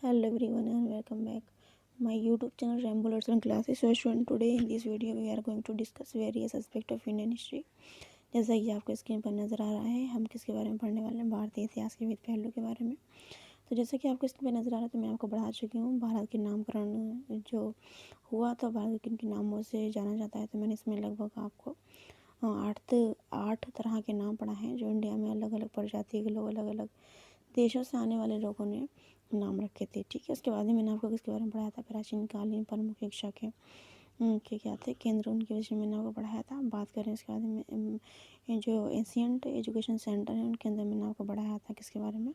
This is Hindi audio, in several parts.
Hello everyone and welcome back my YouTube channel Rambo Learns and Classes. So student, today in this video we are going to discuss various aspects of Indian history. जैसा कि आपको स्क्रीन पर नज़र आ रहा है, हम किसके बारे में पढ़ने वाले हैं? भारतीय इतिहास के विविध पहलू के बारे में। तो जैसा कि आपको स्क्रीन पर नज़र आ रहा है, तो मैं आपको बढ़ा चुकी हूँ भारत के नामकरण जो हुआ था, भारत के किन नामों से जाना जाता है। तो मैंने इसमें लगभग आपको आठ तरह के नाम पढ़ा है, जो इंडिया में अलग अलग प्रजाति के लोग, अलग अलग देशों से आने वाले लोगों ने नाम रखे थे। ठीक है, उसके बाद में मैंने आपको किसके बारे में पढ़ाया था? प्राचीन कालीन प्रमुख शिक्षा के क्या थे केंद्र, उनके विषय में मैंने आपको पढ़ाया था। बात करें इसके बाद में जो एशियंट एजुकेशन सेंटर है, उनके अंदर मैंने आपको पढ़ाया था किसके बारे में?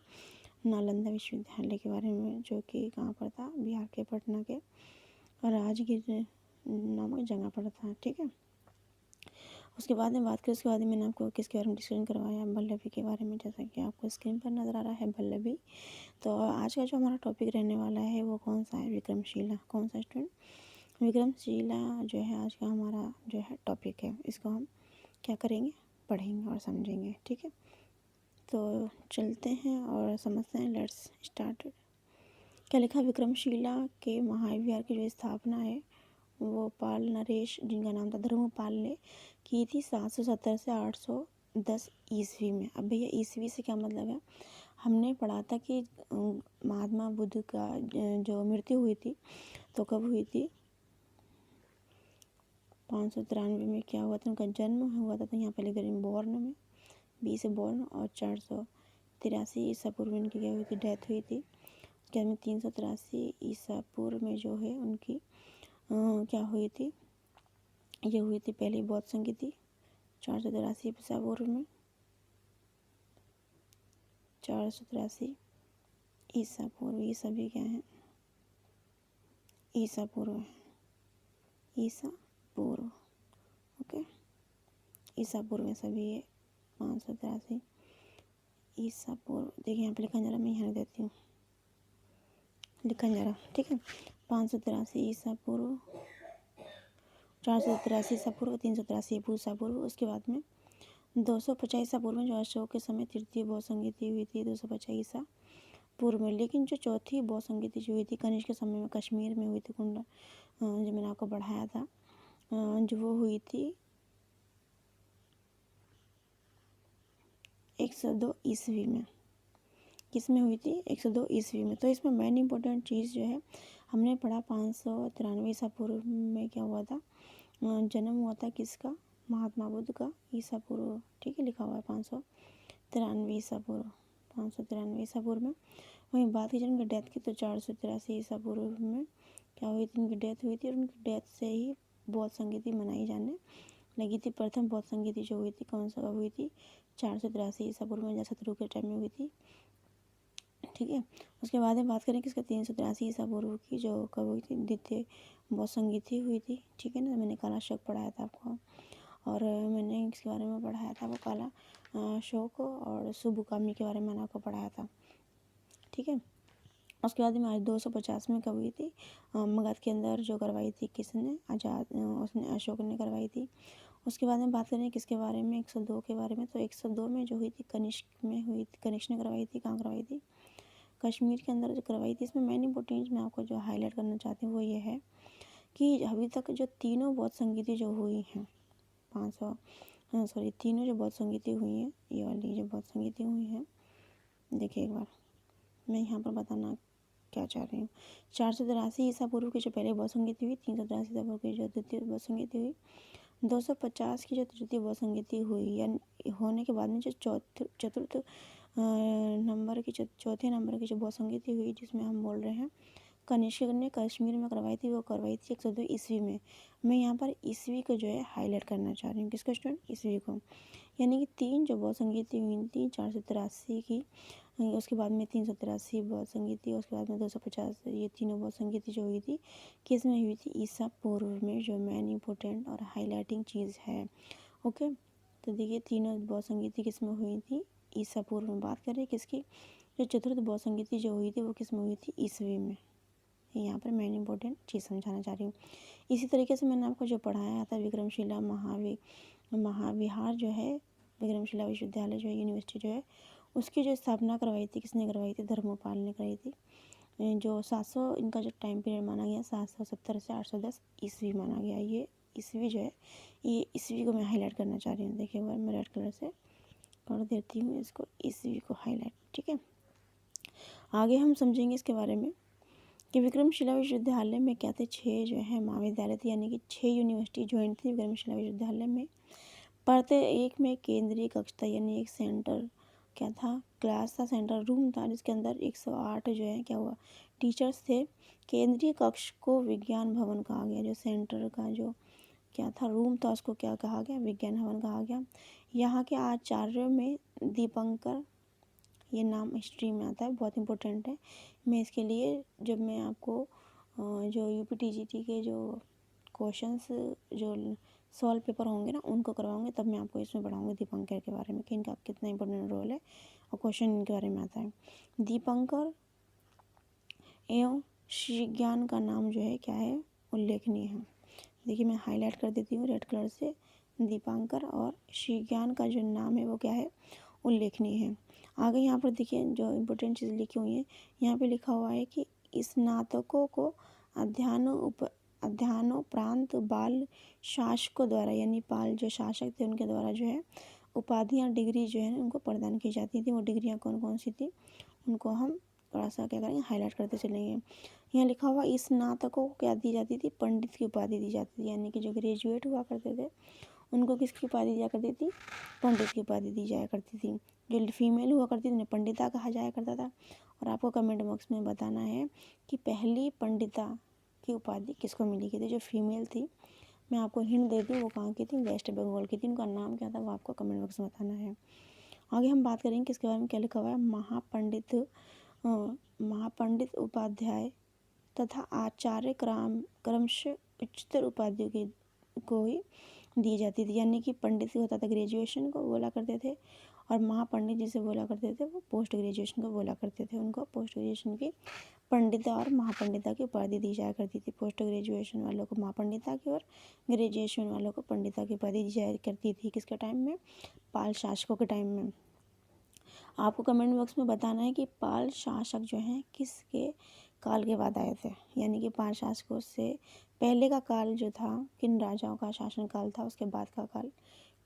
नालंदा विश्वविद्यालय के बारे में, जो कि कहाँ पर था? बिहार के पटना के राजगीर नामक जगह पर था। ठीक है, उसके बाद में बात करें, उसके बाद में मैंने आपको किसके बारे में डिस्कशन करवाया? वल्लभी के बारे में, जैसा कि आपको स्क्रीन पर नज़र आ रहा है वल्लभी। तो आज का जो हमारा टॉपिक रहने वाला है वो कौन सा है? विक्रमशिला। कौन सा स्टूडेंट? विक्रमशिला जो है आज का हमारा जो है टॉपिक है। इसको हम क्या करेंगे? पढ़ेंगे और समझेंगे। ठीक है, तो चलते हैं और समझते हैं। Let's start. क्या लिखा? विक्रमशिला के महाविहार की जो स्थापना है वो पाल नरेश, जिनका नाम था धर्मपाल, ने की थी 770 से 810 ईस्वी में। अब भैया ईस्वी से क्या मतलब है? हमने पढ़ा था कि महात्मा बुद्ध का जो मृत्यु हुई थी तो कब हुई थी? 593 में क्या हुआ था? उनका जन्म हुआ था, तो यहाँ पे लिख रही बॉर्न में, बी से बॉर्न, और 483 ईसा पूर्व इनकी क्या हुई थी? डेथ हुई थी। क्या में 383 ईसा पूर्व में जो है उनकी क्या हुई थी? ये हुई थी पहली बौद्ध संगीति। 483 ईसा पूर्व में, 483 ईसा पूर्व, ये सभी क्या है? ईसा पूर्व है, ईसा पूर्व। ओके, ईसा पूर्व में सभी है। 583 ईसा पूर्व। देखिए यहाँ पे लिखा जरा, मैं यहाँ देती हूँ, लिखा जरा। ठीक है, 583 ईसा पूर्व, 483 ईसा पूर्व, 383 ईसा पूर्व। उसके बाद में 250 ईसा पूर्व में जो अशोक के समय तृतीय बौद्ध संगीति हुई थी, 250 ईसा पूर्व में। लेकिन जो चौथी बौद्ध संगीति जो हुई थी कनिष्क के समय में कश्मीर में हुई थी, कुंडा जो मैंने आपको पढ़ाया था, जो वो हुई थी 102 ईस्वी में। किस में हुई थी? 102 ईस्वी में। तो इसमें मेन इंपॉर्टेंट चीज़ जो है हमने पढ़ा, 593 ईसा पूर्व में क्या हुआ था? जन्म हुआ था किसका? महात्मा बुद्ध का, ईसा पूर्व। ठीक है, लिखा हुआ है 593 ईसा पूर्व, 593 ईसा पूर्व में। वहीं बात की जाए उनकी डेथ की, तो 483 ईसा पूर्व में क्या हुई थी? उनकी डेथ हुई थी, और उनकी डेथ से ही बौद्ध संगीति मनाई जाने लगी थी। प्रथम बौद्ध संगीति जो हुई थी कौन सा हुई थी? 483 ईसा पूर्व में, जैसे शत्रु के टाइम में हुई थी। ठीक है, उसके बाद में बात करें किसका? 383 ईसा पूर्व की, जो कब हुई थी? द्वितीय बौद्ध संगीति हुई थी। ठीक है ना, मैंने काला अशोक पढ़ाया था आपको, और मैंने इसके बारे में पढ़ाया था वो काला अशोक और शुभकामी के बारे में मैंने आपको पढ़ाया था। ठीक है, उसके बाद में आज 250 में कब हुई थी? मगध के अंदर जो करवाई थी किसने? आजाद, उसने अशोक ने करवाई थी। उसके बाद में बात करें किसके बारे में? 102 के बारे में। तो 102 में जो हुई थी कनिष्क में हुई थी। कनिष्क ने करवाई थी। कहाँ करवाई थी? कश्मीर के अंदर जो करवाई थी। इसमें मेन इंपॉर्टेंट मैं आपको जो हाईलाइट करना चाहती हूँ वो ये है कि अभी तक जो तीनों बौद्ध संगीति जो हुई हैं, 500 सॉरी तीनों जो बौद्ध संगीति हुई हैं, ये वाली जो बौद्ध संगीति हुई हैं, देखिए एक बार मैं यहाँ पर बताना क्या चाह रही हूँ। 483 ईसा पूर्व की जो पहले बौद्ध संगीति हुई, 383 ईसा पूर्व की जो द्वितीय बौद्ध संगीति हुई, 250 की जो तृतीय बौद्ध संगीति हुई, या होने के बाद में जो चतुर्थ नंबर की चौथे नंबर की जो बौद्ध संगीति हुई, जिसमें हम बोल रहे हैं कनिष्क ने कश्मीर में करवाई थी, वो करवाई थी 102 ईस्वी में। मैं यहाँ पर ईस्वी को जो है हाईलाइट करना चाह रही हूँ। किसको स्टूडेंट? ईस्वी को। यानी कि तीन जो बौद्ध संगीति हुई थी, 483 की, उसके बाद में 383 बौद्ध संगीति, उसके बाद में 250, ये तीनों बौद्ध संगीति जो हुई थी किस में हुई थी? ईसा पूर्व में, जो मेन इंपॉर्टेंट और हाईलाइटिंग चीज़ है। ओके, तो देखिए तीनों बौद्ध संगीति किस में हुई थी? ईसा पूर्व में। बात करें किसकी? जो चतुर्थ बौद्ध संगीति जो हुई थी वो किस में हुई थी? ईस्वी में। यहाँ पर मेन इंपॉर्टेंट चीज़ समझाना चाह रही हूँ। इसी तरीके से मैंने आपको जो पढ़ाया था विक्रमशिला महाविहार जो है, विक्रमशिला विश्वविद्यालय जो है, यूनिवर्सिटी जो है, उसकी जो स्थापना करवाई थी किसने करवाई थी? धर्मपाल ने कराई थी। जो 700 इनका जो टाइम पीरियड माना गया 770 से 810 ईस्वी माना गया। ये ईस्वी जो है, ये ईस्वी को मैं हाईलाइट करना चाह रही हूँ। देखिए एक बार मैं रेड कलर से कर देती हूँ इसको, ईस्वी को हाईलाइट। ठीक है, आगे हम समझेंगे इसके बारे में कि विक्रमशिला विश्वविद्यालय में क्या थे, 6 जो है महाविद्यालय थे, यानी कि 6 यूनिवर्सिटी ज्वाइंट थी विक्रमशिला विश्वविद्यालय में। प्रत्येक में केंद्रीय कक्ष था, यानी एक सेंटर क्या था, क्लास था, सेंट्रल रूम था, जिसके अंदर 108 जो है क्या हुआ, टीचर्स थे। केंद्रीय कक्ष को विज्ञान भवन कहा गया। जो सेंटर का जो क्या था, रूम था, उसको क्या कहा गया, विज्ञान भवन कहा गया। यहाँ के आचार्यों में दीपंकर, ये नाम हिस्ट्री में आता है, बहुत इंपॉर्टेंट है। मैं इसके लिए जब मैं आपको जो यूपीटीजीटी के जो क्वेश्चंस जो सॉल्व पेपर होंगे ना, उनको करवाऊंगे, तब मैं आपको इसमें पढ़ाऊंगी दीपंकर के बारे में कि इनका कितना इंपॉर्टेंट रोल है और क्वेश्चन इनके बारे में आता है। दीपंकर एवं श्रीज्ञान का नाम जो है क्या है, उल्लेखनीय है। देखिए मैं हाईलाइट कर देती हूँ रेड कलर से, दीपंकर और श्रीज्ञान का जो नाम है वो क्या है, उल्लेखनीय है। आगे यहाँ पर देखिए जो इम्पोर्टेंट चीज़ लिखी हुई है, यहाँ पे लिखा हुआ है कि स्नातकों को अध्ययनोपरांत बाल शासकों द्वारा, यानी पाल जो शासक थे उनके द्वारा जो है उपाधियाँ, डिग्री जो है उनको प्रदान की जाती थी। वो डिग्रियाँ कौन कौन सी थी, उनको हम थोड़ा सा क्या करेंगे, हाईलाइट करते चलेंगे। यहाँ लिखा हुआ स्नातकों को क्या दी जाती थी, पंडित की उपाधि दी जाती थी, यानी कि जो ग्रेजुएट हुआ करते थे उनको किसकी उपाधि दिया करती थी, पंडित की उपाधि दी जाया करती थी। जो फीमेल हुआ करती थी उन्हें पंडिता कहा जाया करता था। और आपको कमेंट बॉक्स में बताना है कि पहली पंडिता की उपाधि किसको मिली थी। जो फीमेल थी, मैं आपको हिंट दे दूँ वो कहाँ की थी, वेस्ट बंगाल की थी। उनका नाम क्या था वो आपको कमेंट बॉक्स में बताना है। आगे हम बात करेंगे किसके बारे में, क्या लिखा हुआ है, महापंडित उपाध्याय तथा आचार्य क्रमशः उच्चतर उपाधियों को ही दी जाती थी। यानी कि पंडित होता था ग्रेजुएशन को बोला करते थे, और महापंडित जिसे बोला करते थे वो पोस्ट ग्रेजुएशन को बोला करते थे। उनको पोस्ट ग्रेजुएशन की पंडिता और महापंडिता की उपाधि दी जाया करती थी। पोस्ट ग्रेजुएशन वालों को महापंडिता की और ग्रेजुएशन वालों को पंडिता की उपाधि दी जाया करती थी। किसके टाइम में, पाल शासकों के टाइम में। आपको कमेंट बॉक्स में बताना है कि पाल शासक जो हैं किसके काल के बाद आए थे, यानी कि पाल शासकों से पहले का काल जो था किन राजाओं का शासन काल था, उसके बाद का काल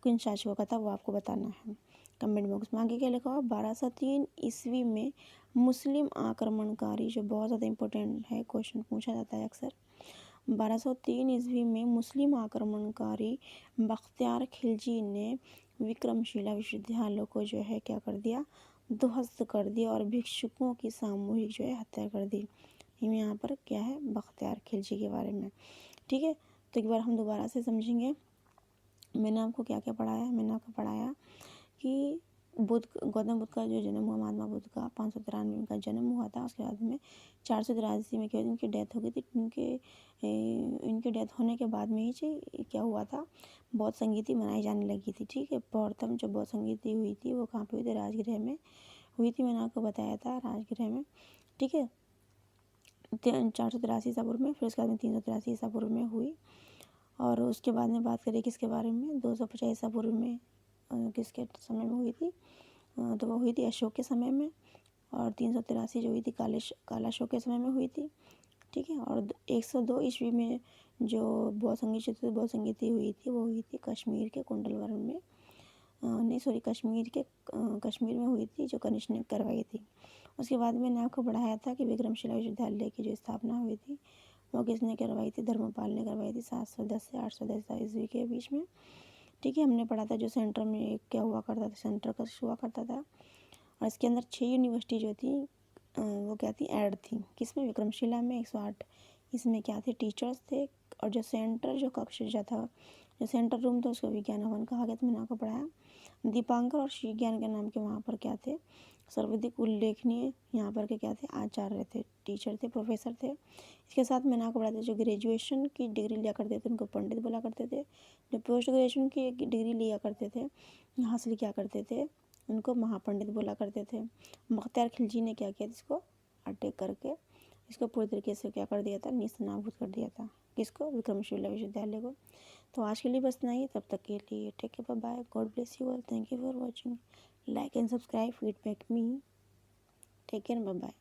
किन शासकों का था, वो आपको बताना है कमेंट बॉक्स में। आगे क्या लिखा हुआ, 1203 ईस्वी में मुस्लिम आक्रमणकारी, जो बहुत ज़्यादा इंपॉर्टेंट है, क्वेश्चन पूछा जाता है अक्सर। 1203 ईस्वी में मुस्लिम आक्रमणकारी बख्तियार खिलजी ने विक्रमशिला विश्वविद्यालय को जो है क्या कर दिया, ध्वस्त कर दिया और भिक्षुकों की सामूहिक जो है हत्या कर दी। यहाँ पर क्या है, बख्तियार खिलजी के बारे में। ठीक है, तो एक बार हम दोबारा से समझेंगे। मैंने आपको क्या क्या पढ़ाया, मैंने आपको पढ़ाया कि गौतम बुद्ध का जो जन्म हुआ, महात्मा बुद्ध का 593 में उनका जन्म हुआ था। उसके बाद में 483 में क्या इनकी डेथ हो गई थी। इनके डेथ होने के बाद में ही क्या हुआ था, बौद्ध संगीति मनाई जाने लगी थी। ठीक है, प्रथम जो बौद्ध संगीति हुई थी वो कहाँ पे हुई थी, राजगृह में हुई थी। मैंने आपको बताया था राजगृह में। ठीक है, 483 ईसा पूर्व में, फिर उसके बाद में 383 ईसा पूर्व में हुई। और उसके बाद में बात करें किसके बारे में, 250 ईसा पूर्व में किसके समय में हुई थी, तो वो हुई थी अशोक के समय में। और 383 जो हुई थी कालाशोक के समय में हुई थी। ठीक है, और 102 ईस्वी में जो बौद्ध संगीति हुई थी वो हुई थी कश्मीर के कुंडलवर्ण में, कश्मीर में हुई थी, जो कनिष्क ने करवाई थी। उसके बाद मैंने आपको पढ़ाया था कि विक्रमशिला विश्वविद्यालय की जो स्थापना हुई थी वो किसने करवाई थी, धर्मपाल ने करवाई थी 710 से 810 ईस्वी के बीच में। ठीक है, हमने पढ़ा था जो सेंटर में क्या हुआ करता था, सेंटर का हुआ करता था। और इसके अंदर 6 यूनिवर्सिटी जो थी वो क्या थी, ऐड थी। किसमें, विक्रमशिला में 108 इसमें क्या थे, टीचर्स थे। और जो सेंटर जो कक्ष जो था, जो सेंटर रूम था उसको विज्ञान भवन कहा गया। तो मैंने आपको पढ़ाया दीपांकर और श्रीज्ञान के नाम के वहाँ पर क्या थे, सर्वाधिक उल्लेखनीय यहाँ पर के क्या थे, आचार्य थे, टीचर थे, प्रोफेसर थे। इसके साथ मैंने आपको पढ़ाया था जो ग्रेजुएशन की डिग्री लिया करते थे उनको पंडित बोला करते थे। जो पोस्ट ग्रेजुएशन की डिग्री लिया करते थे, हासिल किया करते थे, उनको महापंडित बोला करते थे। बख्तियार खिलजी ने क्या किया, इसको अटैक करके इसको पूरी तरीके से क्या कर दिया था, नेस्तनाबूद कर दिया था। किसको, विक्रमशिला विश्वविद्यालय को। तो आज के लिए बस इतना ही, तब तक के लिए take care, bye bye, God bless you all, thank you for watching, like and subscribe, feedback me, take care, bye bye.